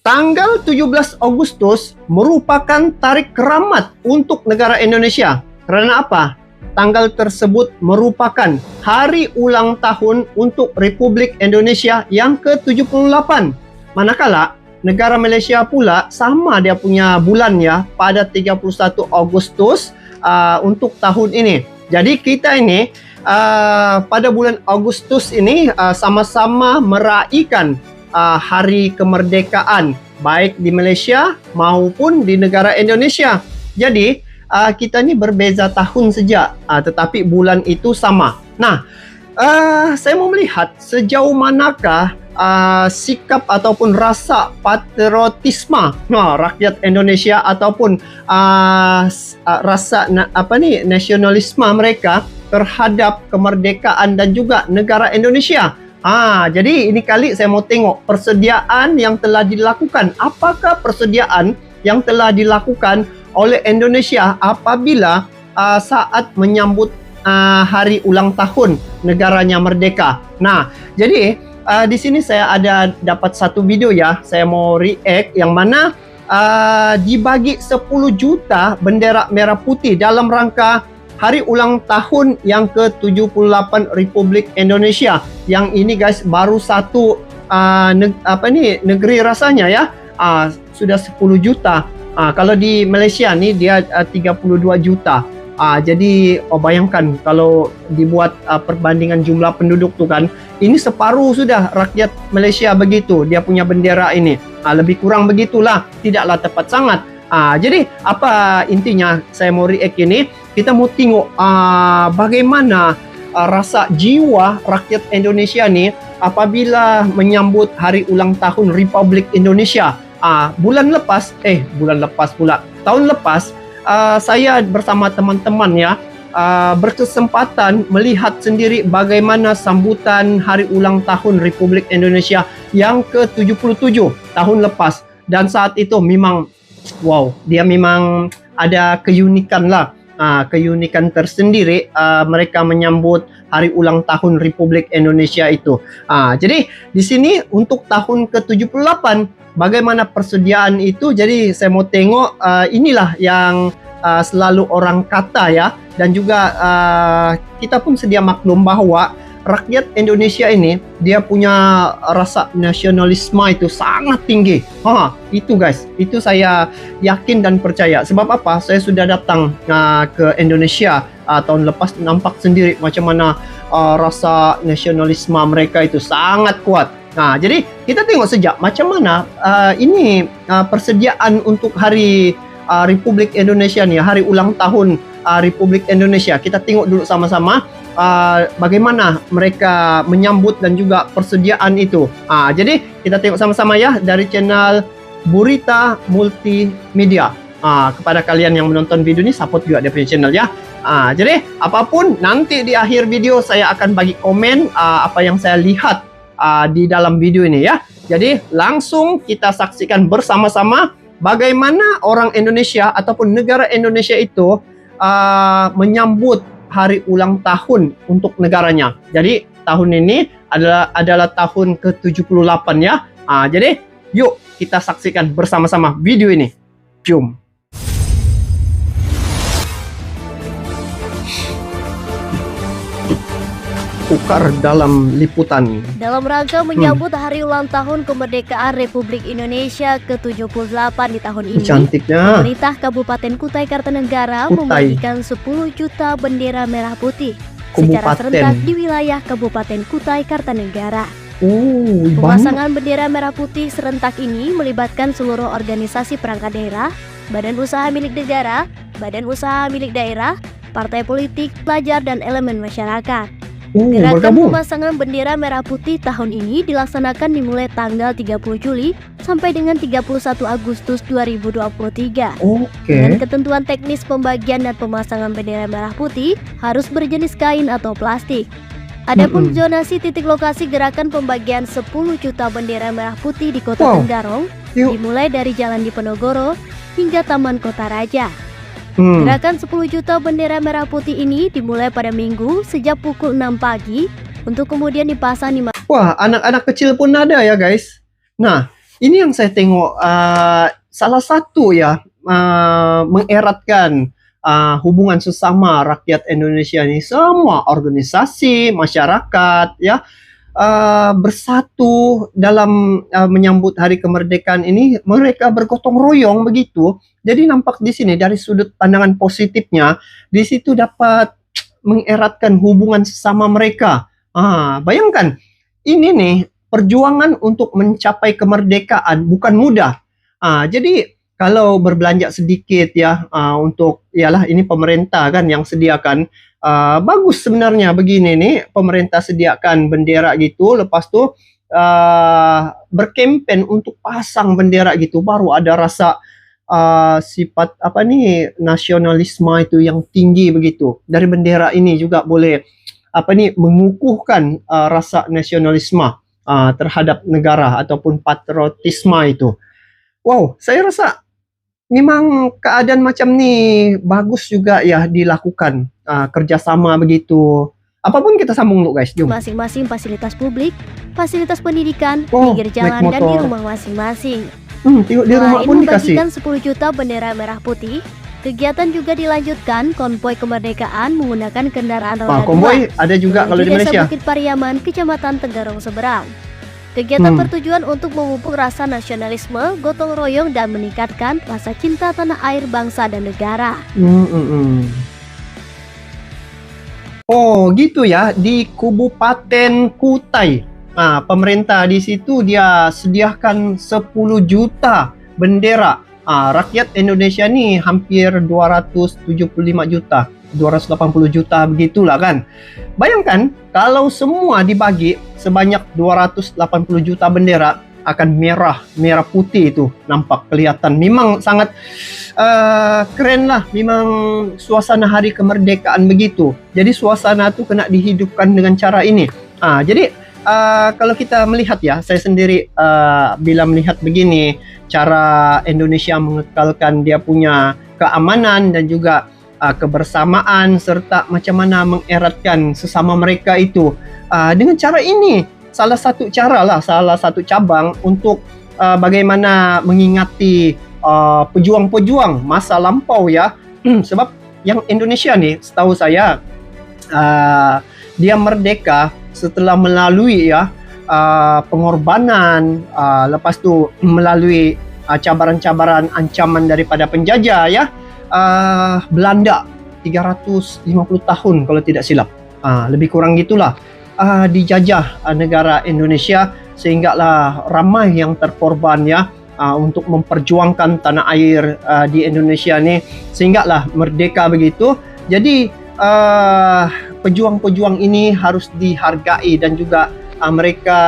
Tanggal 17 Agustus merupakan tarik keramat untuk negara Indonesia. Kerana apa? Tanggal tersebut merupakan hari ulang tahun untuk Republik Indonesia yang ke-78. Manakala negara Malaysia pula sama dia punya bulannya pada 31 Agustus untuk tahun ini. Jadi kita ini pada bulan Agustus ini sama-sama meraihkan hari kemerdekaan baik di Malaysia maupun di negara Indonesia. Jadi kita ni berbeza tahun saja, tetapi bulan itu sama. Nah, saya mau melihat sejauh manakah sikap ataupun rasa patriotisme rakyat Indonesia ataupun rasa nasionalisme mereka terhadap kemerdekaan dan juga negara Indonesia. Jadi ini kali saya mau tengok persediaan yang telah dilakukan. Apakah persediaan yang telah dilakukan oleh Indonesia apabila saat menyambut hari ulang tahun negaranya merdeka. Nah, jadi di sini saya ada dapat satu video ya. Saya mau react yang mana dibagi 10 juta bendera merah putih dalam rangka hari ulang tahun yang ke-78 Republik Indonesia. Yang ini guys baru satu negeri rasanya ya. Sudah 10 juta. Kalau di Malaysia ni dia 32 juta. Jadi bayangkan kalau dibuat perbandingan jumlah penduduk tu kan, ini separuh sudah rakyat Malaysia begitu dia punya bendera ini. Lebih kurang begitulah, tidaklah tepat sangat. Jadi apa intinya saya mau react ini, kita mau tengok bagaimana rasa jiwa rakyat Indonesia ni apabila menyambut hari ulang tahun Republik Indonesia. Tahun lepas saya bersama teman-teman ya berkesempatan melihat sendiri bagaimana sambutan hari ulang tahun Republik Indonesia yang ke-77 tahun lepas. Dan saat itu memang wow, dia memang ada keunikan lah. Keunikan tersendiri mereka menyambut hari ulang tahun Republik Indonesia itu. Jadi di sini untuk tahun ke-78 bagaimana persediaan itu. Jadi saya mau tengok inilah yang selalu orang kata ya, dan juga kita pun sedia maklum bahawa rakyat Indonesia ini dia punya rasa nasionalisme itu sangat tinggi. Itu guys, itu saya yakin dan percaya. Sebab apa? Saya sudah datang ke Indonesia tahun lepas, nampak sendiri macam mana rasa nasionalisme mereka itu sangat kuat. Jadi kita tengok sejak macam mana ini persediaan untuk hari Republik Indonesia ni, hari ulang tahun Republik Indonesia. Kita tengok dulu sama-sama bagaimana mereka menyambut dan juga persediaan itu. Jadi kita tengok sama-sama ya dari channel Burita Multimedia. Kepada kalian yang menonton video ini, support juga dia punya channel ya. Jadi apapun nanti di akhir video saya akan bagi komen apa yang saya lihat di dalam video ini ya. Jadi langsung kita saksikan bersama-sama bagaimana orang Indonesia ataupun negara Indonesia itu menyambut hari ulang tahun untuk negaranya. Jadi tahun ini adalah tahun ke-78 ya. Jadi yuk kita saksikan bersama-sama video ini. Jom. Tukar dalam liputan. Dalam rangka menyambut hari ulang tahun kemerdekaan Republik Indonesia ke-78 di tahun ini, cantiknya, pemerintah Kabupaten Kutai Kartanegara membagikan 10 juta bendera merah putih secara serentak di wilayah Kabupaten Kutai Kartanegara. Pemasangan bendera merah putih serentak ini melibatkan seluruh organisasi perangkat daerah, badan usaha milik negara, badan usaha milik daerah, partai politik, pelajar, dan elemen masyarakat. Gerakan pemasangan bendera merah putih tahun ini dilaksanakan dimulai tanggal 30 Juli sampai dengan 31 Agustus 2023. Dengan ketentuan teknis pembagian dan pemasangan bendera merah putih harus berjenis kain atau plastik. Adapun zonasi titik lokasi gerakan pembagian 10 juta bendera merah putih di Kota Tenggarong dimulai dari Jalan Diponegoro hingga Taman Kota Raja. Gerakan 10 juta bendera merah putih ini dimulai pada Minggu sejak pukul 6 pagi untuk kemudian dipasang di... Wah, anak-anak kecil pun ada ya guys. Nah, ini yang saya tengok salah satu ya mengeratkan hubungan sesama rakyat Indonesia ini, semua organisasi masyarakat ya bersatu dalam menyambut hari kemerdekaan ini. Mereka bergotong royong begitu. Jadi nampak di sini dari sudut pandangan positifnya, di situ dapat mengeratkan hubungan sesama mereka. Bayangkan, ini nih perjuangan untuk mencapai kemerdekaan bukan mudah. Jadi kalau berbelanja sedikit ya untuk ialah ini pemerintah kan yang sediakan, bagus sebenarnya begini nih, pemerintah sediakan bendera gitu, lepas tu berkempen untuk pasang bendera gitu, baru ada rasa sifat apa nih nasionalisme itu yang tinggi begitu. Dari bendera ini juga boleh apa nih mengukuhkan rasa nasionalisme terhadap negara ataupun patriotisme itu. Wow, saya rasa memang keadaan macam ni bagus juga ya dilakukan kerjasama begitu. Apapun kita sambung dulu guys, jom. Masing-masing fasilitas publik, fasilitas pendidikan, pinggir jalan dan di rumah masing-masing. Tengok di rumah pun dikasih. Membagikan 10 juta bendera merah putih. Kegiatan juga dilanjutkan konvoi kemerdekaan menggunakan kendaraan roda konvoi ada juga kalau di Malaysia. Bukit Pariaman, Kecamatan Tenggarong Seberang. Kegiatan bertujuan untuk memupuk rasa nasionalisme, gotong royong dan meningkatkan rasa cinta tanah air, bangsa dan negara. Oh gitu ya, di Kabupaten Kutai. Pemerintah di situ dia sediakan 10 juta bendera. Rakyat Indonesia ni hampir 275 juta, 280 juta begitulah kan. Bayangkan kalau semua dibagi sebanyak 280 juta bendera, akan merah putih itu nampak kelihatan. Memang sangat keren lah, memang suasana hari kemerdekaan begitu. Jadi suasana itu kena dihidupkan dengan cara ini. Jadi kalau kita melihat ya, saya sendiri bila melihat begini, cara Indonesia mengekalkan dia punya keamanan dan juga kebersamaan serta macam mana mengeratkan sesama mereka itu dengan cara ini, salah satu cabang untuk bagaimana mengingati pejuang-pejuang masa lampau ya. Sebab yang Indonesia nih setahu saya dia merdeka setelah melalui ya pengorbanan, lepas tu melalui cabaran-cabaran ancaman daripada penjajah ya. Belanda 350 tahun kalau tidak silap, lebih kurang gitulah dijajah negara Indonesia, sehinggalah ramai yang terkorban ya untuk memperjuangkan tanah air di Indonesia ni, sehinggalah merdeka begitu. Jadi pejuang-pejuang ini harus dihargai dan juga mereka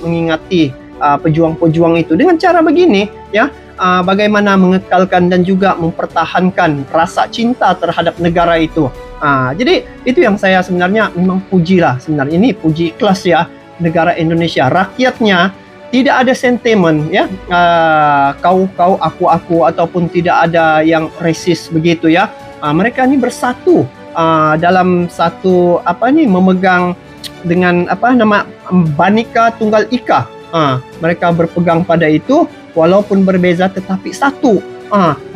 mengingati pejuang-pejuang itu dengan cara begini ya, bagaimana mengekalkan dan juga mempertahankan rasa cinta terhadap negara itu. Jadi itu yang saya sebenarnya memang pujilah sebenarnya, ini puji ikhlas ya negara Indonesia, rakyatnya tidak ada sentimen ya kau aku ataupun tidak ada yang resis begitu ya. Mereka ini bersatu dalam satu memegang dengan nama Bhinneka Tunggal Ika. Mereka berpegang pada itu walaupun berbeza tetapi satu.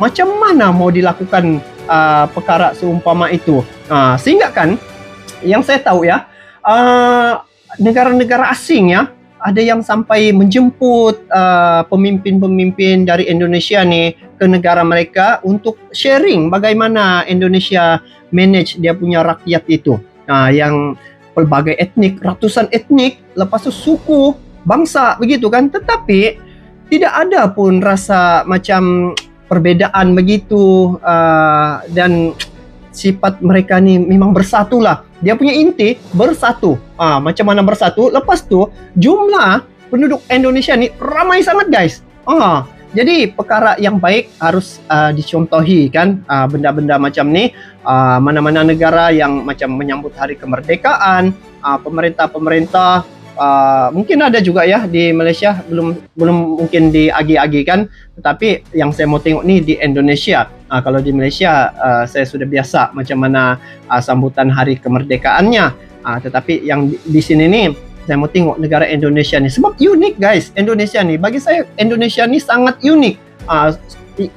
Macam mana mau dilakukan perkara seumpama itu? Sehingga kan yang saya tahu ya, negara-negara asing ya, ada yang sampai menjemput pemimpin-pemimpin dari Indonesia nih ke negara mereka untuk sharing bagaimana Indonesia manage dia punya rakyat itu. Yang pelbagai etnik, ratusan etnik, lepas itu suku, bangsa begitu kan, tetapi tidak ada pun rasa macam perbedaan begitu, dan sifat mereka ni memang bersatulah. Dia punya inti bersatu. Macam mana bersatu? Lepas tu jumlah penduduk Indonesia ni ramai sangat guys. Jadi perkara yang baik harus dicontohi kan, benda-benda macam ni. Mana-mana negara yang macam menyambut hari kemerdekaan, pemerintah-pemerintah mungkin ada juga ya di Malaysia, belum mungkin diagi-agi kan, tetapi yang saya mau tengok ni di Indonesia. Kalau di Malaysia saya sudah biasa macam mana sambutan hari kemerdekaannya, tetapi yang di sini ni saya mau tengok negara Indonesia nih. Sebab unik guys, Indonesia nih. Bagi saya Indonesia nih sangat unik.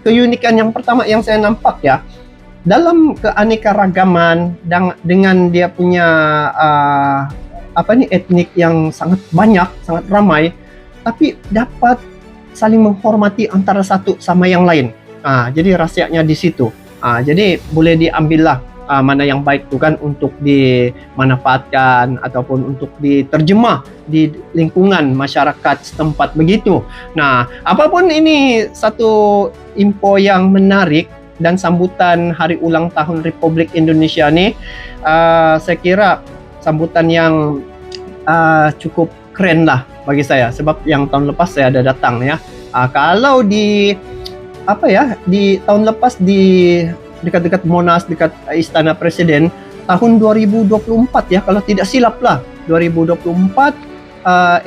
Keunikan yang pertama yang saya nampak ya, dalam keanekaragaman dengan dia punya etnik yang sangat banyak, sangat ramai, tapi dapat saling menghormati antara satu sama yang lain. Jadi rahasianya di situ. Jadi boleh diambillah mana yang baik tu kan untuk dimanfaatkan ataupun untuk diterjemah di lingkungan masyarakat setempat begitu. Nah, apapun ini satu info yang menarik dan sambutan hari ulang tahun Republik Indonesia ni, saya kira sambutan yang cukup keren lah bagi saya, sebab yang tahun lepas saya ada datang ya. Kalau di tahun lepas di dekat-dekat Monas, dekat Istana Presiden, tahun 2024 ya, kalau tidak silap lah, 2024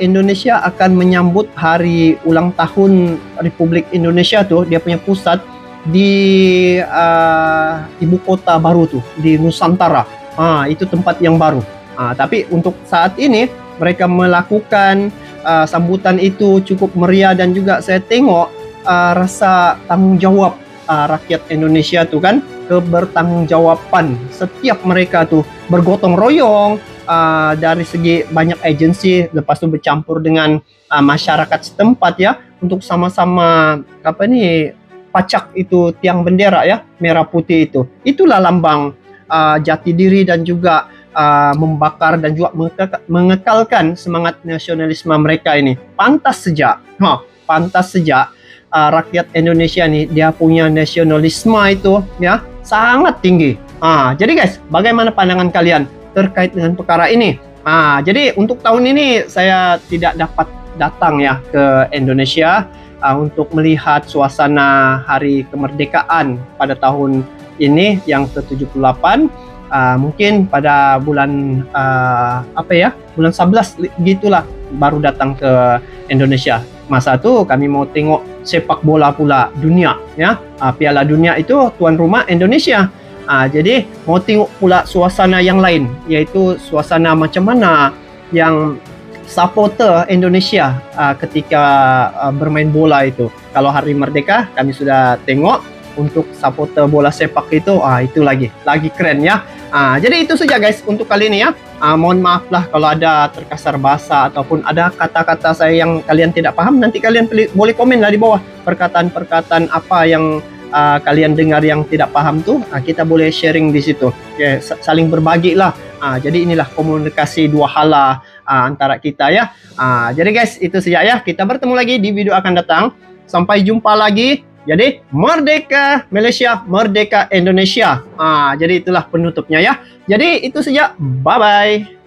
Indonesia akan menyambut hari ulang tahun Republik Indonesia tuh, dia punya pusat di ibu kota baru tuh, di Nusantara. Itu tempat yang baru. Tapi untuk saat ini mereka melakukan sambutan itu cukup meriah, dan juga saya tengok rasa tanggung jawab rakyat Indonesia tuh kan, kebertanggungjawaban setiap mereka tuh bergotong royong dari segi banyak agensi, lepas tu bercampur dengan masyarakat setempat ya, untuk sama-sama pacak itu tiang bendera ya, merah putih itu. Itulah lambang jati diri dan juga membakar dan juga mengekalkan semangat nasionalisme mereka ini. Pantas sejak rakyat Indonesia nih, dia punya nasionalisme itu ya sangat tinggi. Jadi guys, bagaimana pandangan kalian terkait dengan perkara ini? Jadi untuk tahun ini saya tidak dapat datang ya ke Indonesia untuk melihat suasana hari kemerdekaan pada tahun ini yang ke-78. Mungkin pada bulan bulan 11 gitulah baru datang ke Indonesia. Masa tu kami mau tengok sepak bola pula dunia ya. Piala Dunia itu tuan rumah Indonesia. Jadi mau tengok pula suasana yang lain, yaitu suasana macam mana yang supporter Indonesia ketika bermain bola itu. Kalau hari merdeka kami sudah tengok, untuk supporter bola sepak itu itu lagi keren ya. Jadi itu saja guys untuk kali ini ya. Mohon maaf lah kalau ada terkasar bahasa ataupun ada kata-kata saya yang kalian tidak paham. Nanti kalian boleh komen lah di bawah perkataan-perkataan apa yang kalian dengar yang tidak paham tuh. Kita boleh sharing di situ. Saling berbagi lah. Jadi inilah komunikasi dua hala antara kita ya. Jadi guys itu saja ya. Kita bertemu lagi di video akan datang. Sampai jumpa lagi. Jadi merdeka Malaysia, merdeka Indonesia. Jadi itulah penutupnya ya. Jadi itu saja. Bye bye.